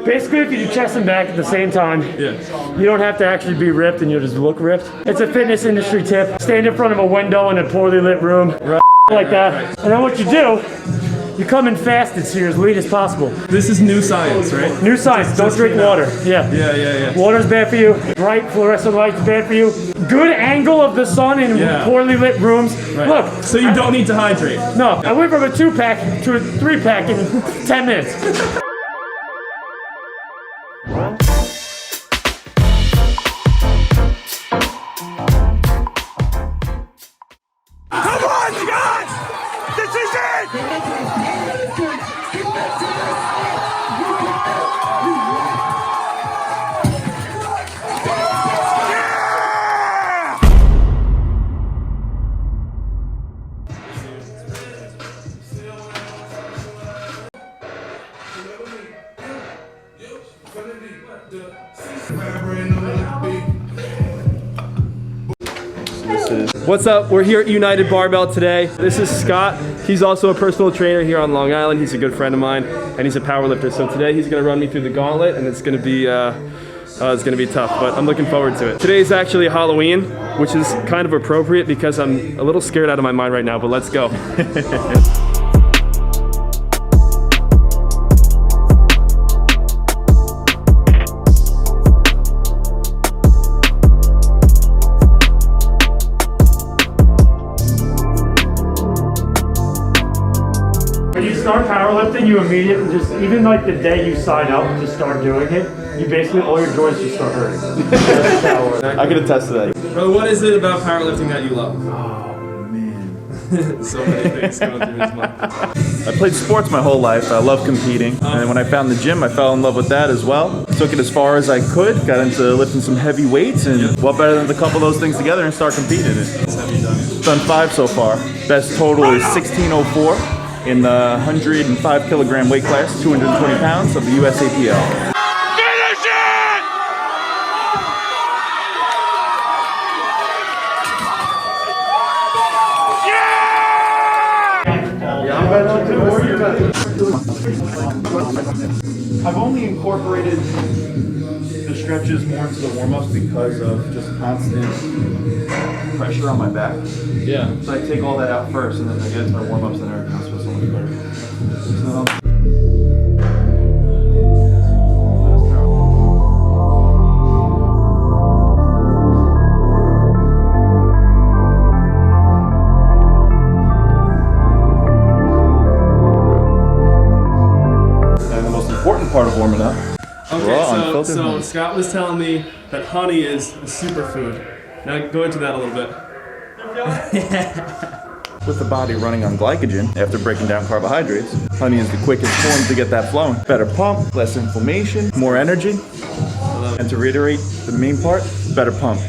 Basically, if you do chest and back at the same time, Yeah. you don't have to actually be ripped and you'll just look ripped. It's a fitness industry tip. Stand in front of a window in a poorly lit room, like that. And then what you do, you come in fasted so you're as lean as possible. This is new science, right? New science, don't drink water. Yeah. Yeah. Water's bad for you. Bright fluorescent light's bad for you. Good angle of the sun in poorly lit rooms. Right. Look. So you don't need to hydrate. No, I went from a 2-pack to a 3-pack in 10 minutes. What's up? We're here at United Barbell today. This is Scott. He's also a personal trainer here on Long Island. He's a good friend of mine, and he's a powerlifter. So today he's gonna run me through the gauntlet, and it's gonna be tough, but I'm looking forward to it. Today's actually Halloween, which is kind of appropriate because I'm a little scared out of my mind right now, but let's go. When you start powerlifting, you immediately just, even like the day you sign up to start doing it, you basically, all your joints just start hurting. That's how it works. I can attest to that. Bro, what is it about powerlifting that you love? Oh, man. So many things going through his mind. I played sports my whole life. I love competing. And when I found the gym, I fell in love with that as well. Took it as far as I could. Got into lifting some heavy weights. And what better than to couple those things together and start competing in it? What have you done? Done 5 so far. Best total is 1604 in the 105 kilogram weight class, 220 pounds of the USAPL. I've only incorporated the stretches more into the warm-ups because of just constant pressure on my back. Yeah. So I take all that out first, and then I get into my warm-ups, and everything else feels so much better. So, part of warming up. Okay, so Scott was telling me that honey is a superfood. Now go into that a little bit. With the body running on glycogen after breaking down carbohydrates, honey is the quickest form to get that flowing. Better pump, less inflammation, more energy. And to reiterate the main part, better pump.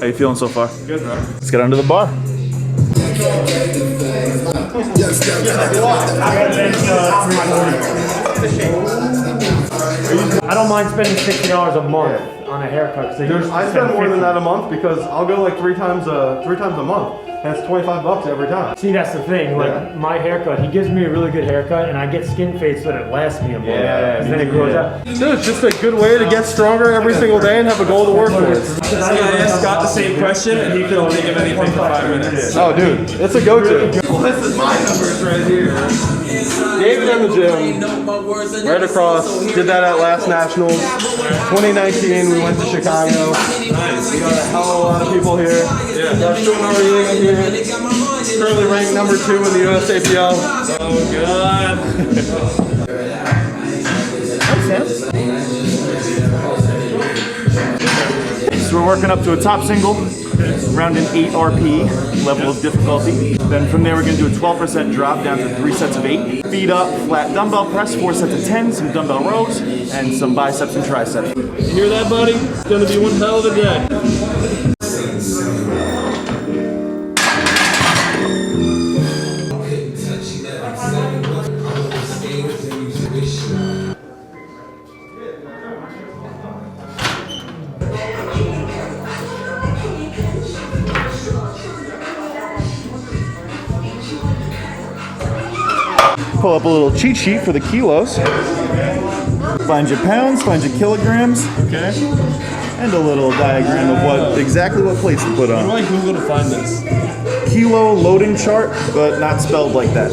How you feeling so far? Good, bro. Let's get under the bar. I don't mind spending $60 a month on a haircut. I spend more than that a month because I'll go like three times a month. That's $25 every time. See, that's the thing. Like my haircut, he gives me a really good haircut, and I get skin fade so that it lasts me a month. And then it grows out. Dude, it's just a good way to get stronger every single day and have a goal to work towards. I asked Scott the same question, and he could only give anything for 5 minutes. Oh, dude, it's a go-to. Well, this is my numbers right here. David in the gym, right across. Did that at last Nationals. 2019, we went to Chicago. Nice. We got a hell of a lot of people here. Got Sean Noriega here. Currently ranked number 2 in the USAPL. Oh, God. So we're working up to a top single, around an 8 RP level of difficulty. Then from there we're going to do a 12% drop down to 3 sets of 8. Feet up, flat dumbbell press, 4 sets of 10, some dumbbell rows, and some biceps and triceps. You hear that, buddy? It's going to be one hell of a day. pull up a little cheat sheet for the kilos. Find your pounds, find your kilograms. Okay. And a little diagram of exactly what plates to put on. Why do I Google to find this? Kilo loading chart, but not spelled like that.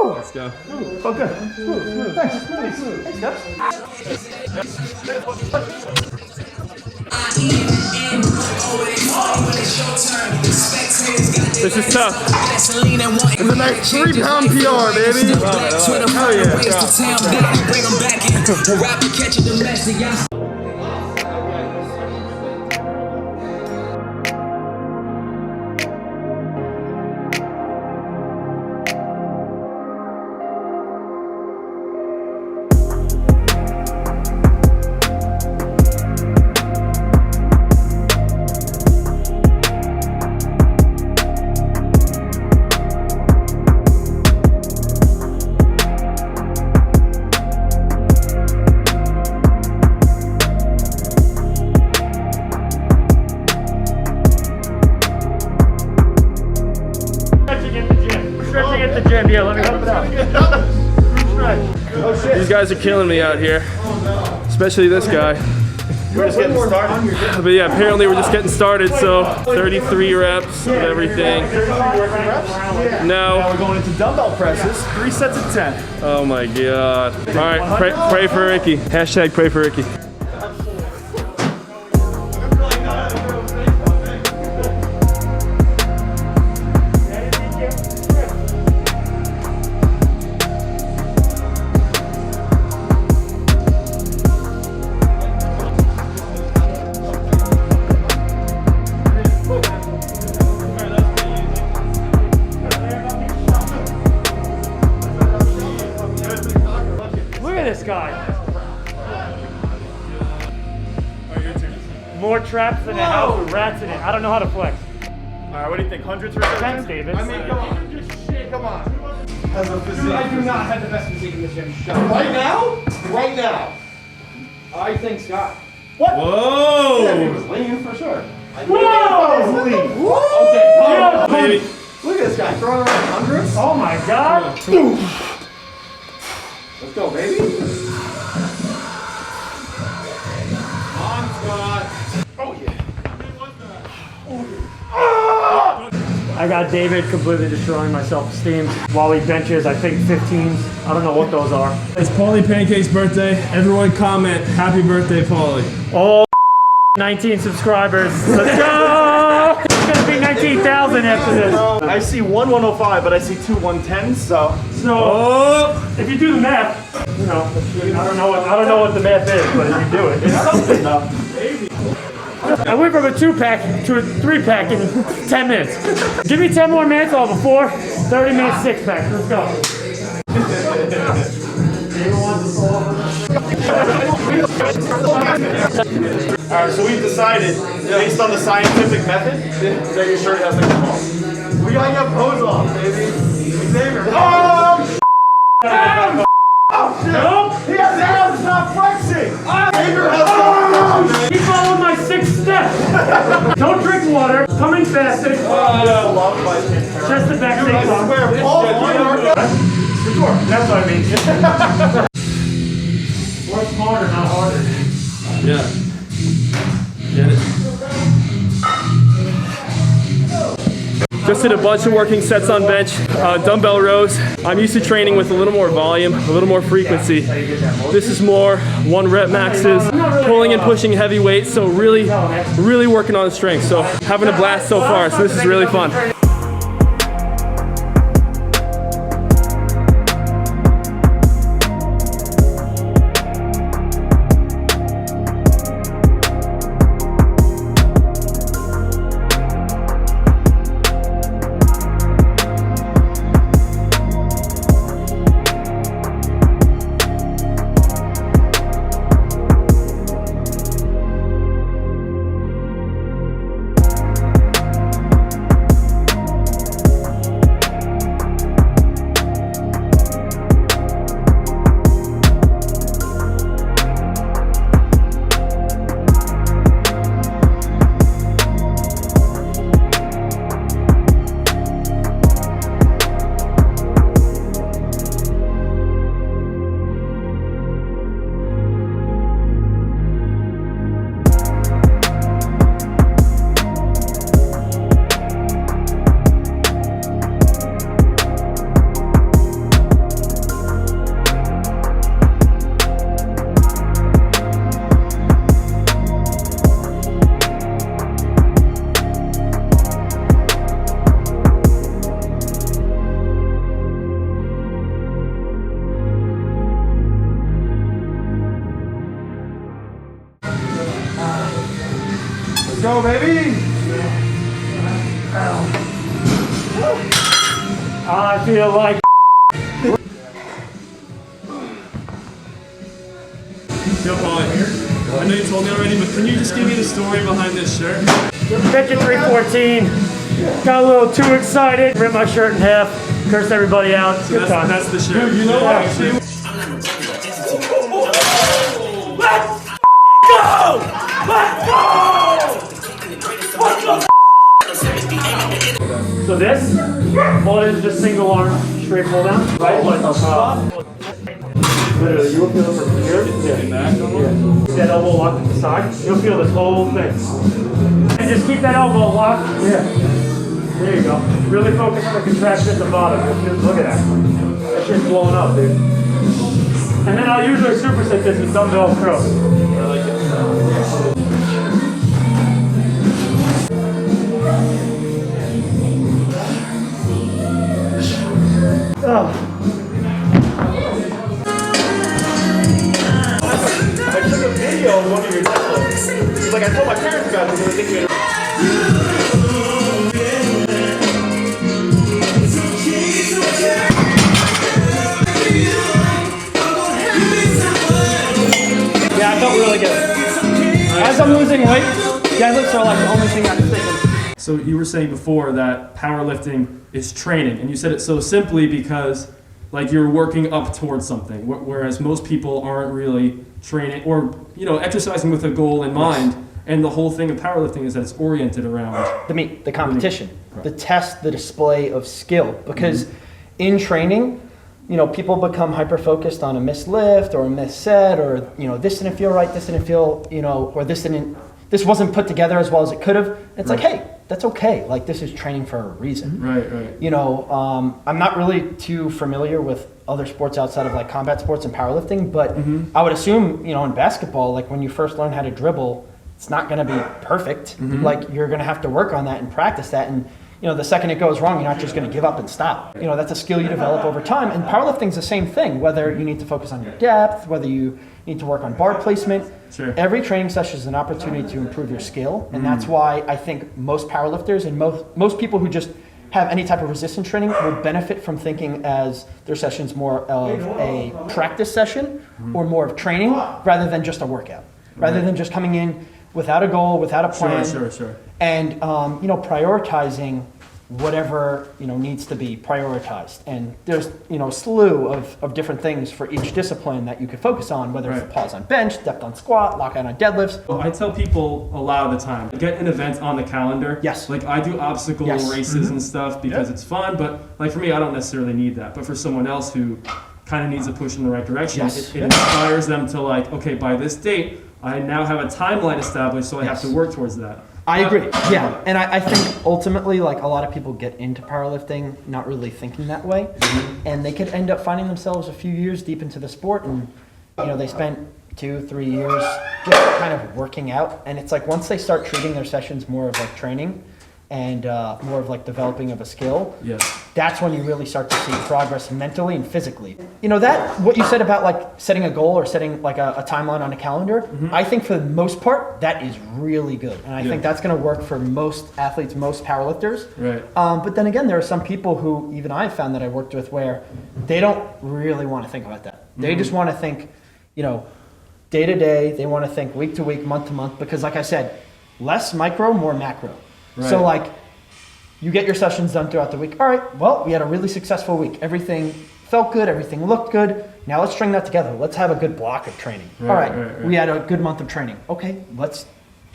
Let's go. Oh, good. Thanks. Thanks, guys. This is tough. It's a nice 3-pound PR, baby. Hell yeah. Yeah, let me help it out. Oh shit. These guys are killing me out here, especially this guy. We're just getting started. But yeah, apparently we're just getting started. So 33 reps of everything. Now No. we're going into dumbbell presses, 3 sets of 10. Oh my god. All right, pray for Ricky. Hashtag pray for Ricky. This guy. More traps than a house with rats in it. I don't know how to flex. Alright, what do you think? Hundreds or Thanks, David. I mean, come on. Come on. As a physique. I do not have the best physique in the gym. Shut up. Right now? Right now. I think Scott. What? Whoa! Yeah, he was lean for sure. Whoa! Okay, Yeah. Baby. Look at this guy throwing around hundreds. Oh my god. Let's go, baby. Oh yeah. I got David completely destroying my self-esteem while he benches, I think 15s. I don't know what those are. It's Paulie Pancake's birthday. Everyone comment, happy birthday, Paulie. All 19 subscribers. Let's go! It's gonna be 19,000 after this. I see 105, but I see 2 110s, so. So, if you do the math, you know, I don't know what the math is, but if you do it, it's something though. I went from a 2-pack to a 3-pack in 10 minutes. Give me 10 more minutes, I'll have a 30-minute 6-pack. Let's go. Alright, so we've decided, based on the scientific method, that your shirt has to come off. We got your pose off, baby. Xavier. Oh! Oh, shit! Nope. He has abs, it's not flexing! Xavier has He followed my 6th step. Don't drink water. Come in fasted. Chest to back, take long. That's what I mean. Work smarter, not harder. Yeah. Get it? Just did a bunch of working sets on bench, dumbbell rows. I'm used to training with a little more volume, a little more frequency. This is more 1 rep maxes, pulling and pushing heavy weights, so really working on the strength. So having a blast so far, so this is really fun. Go, baby! I feel like Yo, Paulie, I know you told me already, but can you just give me the story behind this shirt? bench at 314. Got a little too excited. Ripped my shirt in half. Cursed everybody out. It's a good time. That's the shirt. Dude, you know what? So this, well, it is just single arm straight pull down, right? Literally, you'll feel it from here. Yeah. That elbow locked at the side. You'll feel this whole thing. And just keep that elbow locked. Yeah. There you go. Really focus on the contraction at the bottom. Look at that. That shit's blowing up, dude. And then I'll usually superset this with dumbbell curls. I like it. Oh. I took a video of one of your deadlifts. It's like I told my parents about it because they think you're Yeah, I felt really good. As I'm losing weight, deadlifts are like the only thing I'm thinking. So you were saying before that powerlifting is training, and you said it so simply because like you're working up towards something, whereas most people aren't really training or exercising with a goal in mind. And the whole thing of powerlifting is that it's oriented around The meet, the competition, the test, the display of skill. Because in training, people become hyper-focused on a missed lift or a missed set or, this didn't feel right, this didn't feel, or this wasn't put together as well as it could have. It's like, hey, that's okay. Like, this is training for a reason. Right. You know, I'm not really too familiar with other sports outside of like combat sports and powerlifting, but I would assume, you know, in basketball, like when you first learn how to dribble, it's not going to be perfect. Like, you're going to have to work on that and practice that. And, you know, the second it goes wrong, you're not just going to give up and stop. You know, that's a skill you develop over time. And powerlifting's the same thing, whether you need to focus on your depth, whether you need to work on bar placement. Sure. Every training session is an opportunity to improve your skill. And that's why I think most powerlifters and most people who just have any type of resistance training will benefit from thinking as their sessions more of a practice session or more of training rather than just a workout. Rather than just coming in without a goal, without a plan. Sure. And, you know, prioritizing whatever, you know, needs to be prioritized. And there's, you know, a slew of different things for each discipline that you could focus on, whether it's a pause on bench, depth on squat, lockout on deadlifts. Well, I tell people a lot of the time, get an event on the calendar. Yes. Like, I do obstacle races and stuff because it's fun, but like for me, I don't necessarily need that. But for someone else who kind of needs a push in the right direction, it inspires them to like, okay, by this date, I now have a timeline established, so I have to work towards that. I agree. Yeah, and I think ultimately, like, a lot of people get into powerlifting not really thinking that way, and they could end up finding themselves a few years deep into the sport, and you know, they spent 2-3 years just kind of working out, and it's like once they start treating their sessions more of like training and more of like developing of a skill, that's when you really start to see progress mentally and physically. You know, that what you said about like setting a goal or setting like a timeline on a calendar, I think for the most part that is really good, and I think that's going to work for most athletes, most powerlifters. But then again, there are some people who even I've found that I worked with where they don't really want to think about that. They just want to think, you know, day to day. They want to think week to week, month to month, because like I said, less micro, more macro. So like, you get your sessions done throughout the week. All right, well, we had a really successful week. Everything felt good, everything looked good. Now let's string that together. Let's have a good block of training. All right, we had a good month of training. Okay, let's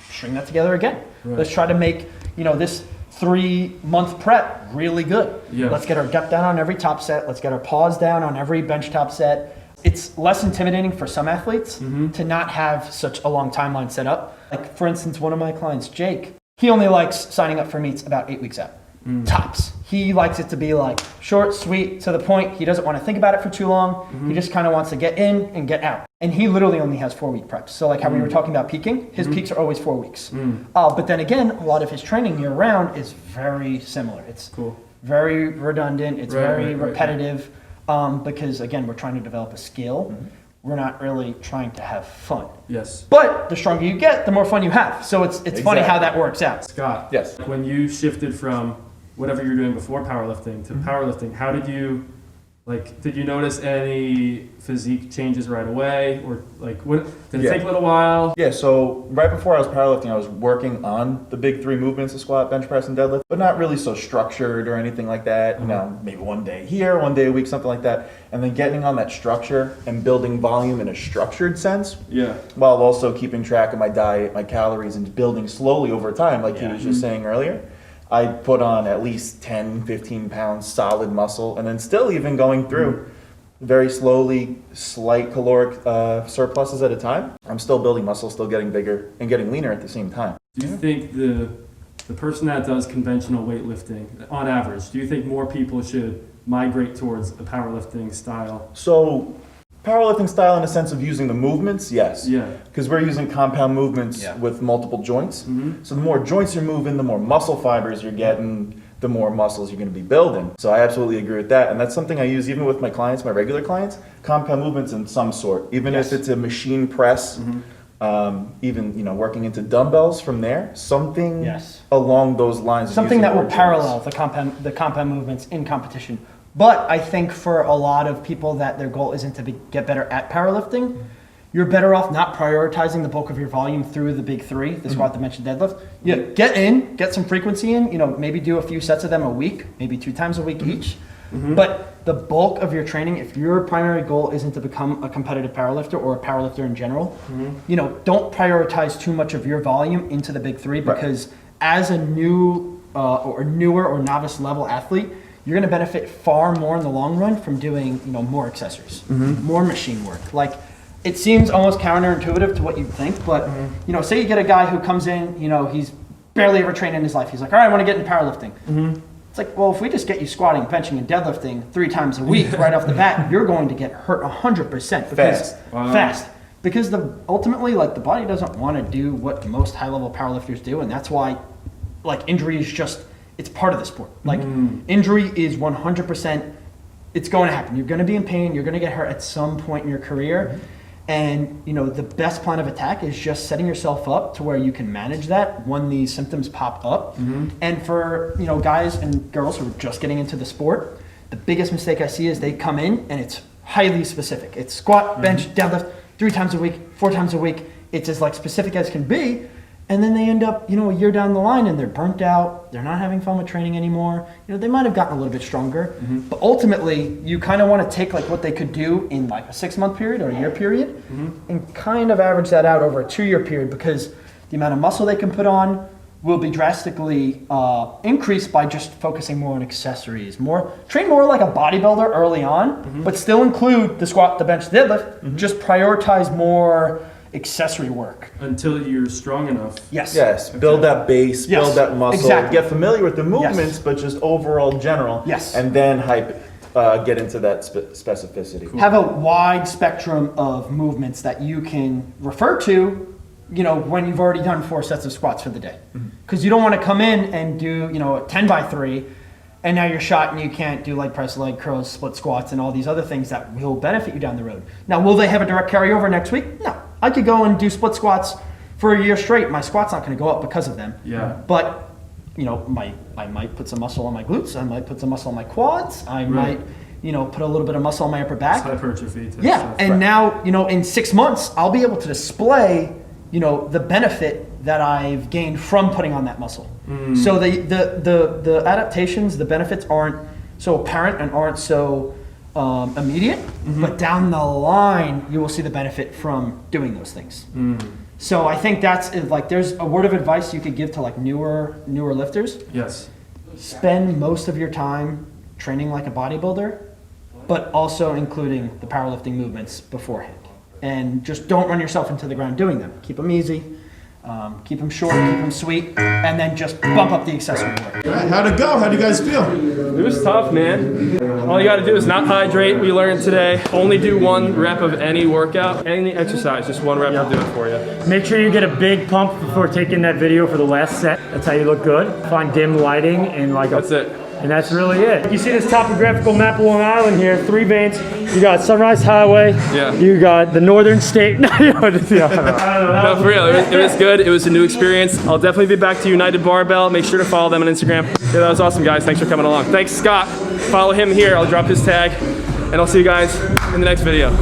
string that together again. Let's try to make, you know, this 3-month prep really good. Let's get our depth down on every top set. Let's get our pause down on every bench top set. It's less intimidating for some athletes to not have such a long timeline set up. Like, for instance, one of my clients, Jake, he only likes signing up for meets about 8 weeks out. Tops. He likes it to be like short, sweet, to the point. He doesn't want to think about it for too long. He just kind of wants to get in and get out. And he literally only has 4-week preps. So like how we were talking about peaking, his peaks are always 4 weeks. But then again, a lot of his training year round is very similar. It's very redundant. It's very repetitive because again, we're trying to develop a skill. We're not really trying to have fun. But the stronger you get, the more fun you have. So it's funny how that works out. Scott, when you shifted from whatever you were doing before powerlifting to powerlifting, how did you, like, did you notice any physique changes right away? Or like, what, did it take a little while? Yeah, so right before I was powerlifting, I was working on the big 3 movements of squat, bench press, and deadlift, but not really so structured or anything like that. You know, maybe one day here, one day a week, something like that. And then getting on that structure and building volume in a structured sense, while also keeping track of my diet, my calories, and building slowly over time, like he was just saying earlier. I put on at least 10, 15 pounds solid muscle, and then still even going through very slowly, slight caloric surpluses at a time. I'm still building muscle, still getting bigger, and getting leaner at the same time. Do you think the person that does conventional weightlifting, on average, do you think more people should migrate towards a powerlifting style? So, powerlifting style in the sense of using the movements, yes. Because we're using compound movements with multiple joints. So the more joints you're moving, the more muscle fibers you're getting, the more muscles you're going to be building. So I absolutely agree with that. And that's something I use even with my clients, my regular clients, compound movements in some sort. Even if it's a machine press, even, you know, working into dumbbells from there, something along those lines. Something that will parallel the compound movements in competition. But I think for a lot of people that their goal isn't to get better at powerlifting, you're better off not prioritizing the bulk of your volume through the big 3, the squat, the bench, and deadlift. Get some frequency in, you know, maybe do a few sets of them a week, maybe 2 times a week each. But the bulk of your training, if your primary goal isn't to become a competitive powerlifter or a powerlifter in general, you know, don't prioritize too much of your volume into the big 3 because as a new or newer or novice level athlete, you're going to benefit far more in the long run from doing, you know, more accessories, more machine work. Like, it seems almost counterintuitive to what you'd think, but you know, say you get a guy who comes in, you know, he's barely ever trained in his life. He's like, all right, I want to get into powerlifting. It's like, well, if we just get you squatting, benching, and deadlifting 3 times a week right off the bat, you're going to get hurt 100%. Fast. Because ultimately, like, the body doesn't want to do what most high-level powerlifters do, and that's why, like, injury is just, it's part of the sport. Like, injury is 100%, it's going to happen. You're going to be in pain, you're going to get hurt at some point in your career, and, you know, the best plan of attack is just setting yourself up to where you can manage that when these symptoms pop up. And for, you know, guys and girls who are just getting into the sport, the biggest mistake I see is they come in and it's highly specific. It's squat, bench, deadlift, 3 times a week, 4 times a week. It's as like specific as can be. And then they end up, you know, a year down the line and they're burnt out. They're not having fun with training anymore. You know, they might have gotten a little bit stronger, but ultimately you kind of want to take like what they could do in like a 6-month period or a year period and kind of average that out over a 2-year period, because the amount of muscle they can put on will be drastically increased by just focusing more on accessories. Train more like a bodybuilder early on, but still include the squat, the bench, the deadlift. Just prioritize more accessory work Until you're strong enough. Yes, build that base, build that muscle, exactly. get familiar with the movements, but just overall general. And then get into that specificity. Have a wide spectrum of movements that you can refer to, you know, when you've already done 4 sets of squats for the day. Because you don't want to come in and do, you know, a 10 by 3 and now you're shot and you can't do leg press, leg curls, split squats, and all these other things that will benefit you down the road. Now, will they have a direct carryover next week? No. I could go and do split squats for a year straight. My squat's not going to go up because of them. But, you know, I might put some muscle on my glutes. I might put some muscle on my quads. I might, you know, put a little bit of muscle on my upper back. Hypertrophy. And now, you know, in 6 months, I'll be able to display, you know, the benefit that I've gained from putting on that muscle. So the adaptations, the benefits aren't so apparent and aren't so immediate, but down the line, you will see the benefit from doing those things. So I think that's like, there's a word of advice you could give to like newer lifters. Spend most of your time training like a bodybuilder, but also including the powerlifting movements beforehand. And just don't run yourself into the ground doing them. Keep them easy, keep them short, keep them sweet, and then just bump up the accessory work. How'd it go? How'd you guys feel? It was tough, man. All you gotta do is not hydrate, we learned today. Only do 1 rep of any workout, any exercise, just 1 rep will do it for you. Make sure you get a big pump before taking that video for the last set. That's how you look good. Find dim lighting and like That's it. And that's really it. You see this topographical map of Long Island here, 3 veins. You got Sunrise Highway. You got the Northern State. No, for real, it was good. It was a new experience. I'll definitely be back to United Barbell. Make sure to follow them on Instagram. Yeah, that was awesome, guys. Thanks for coming along. Thanks, Scott. Follow him here. I'll drop his tag. And I'll see you guys in the next video.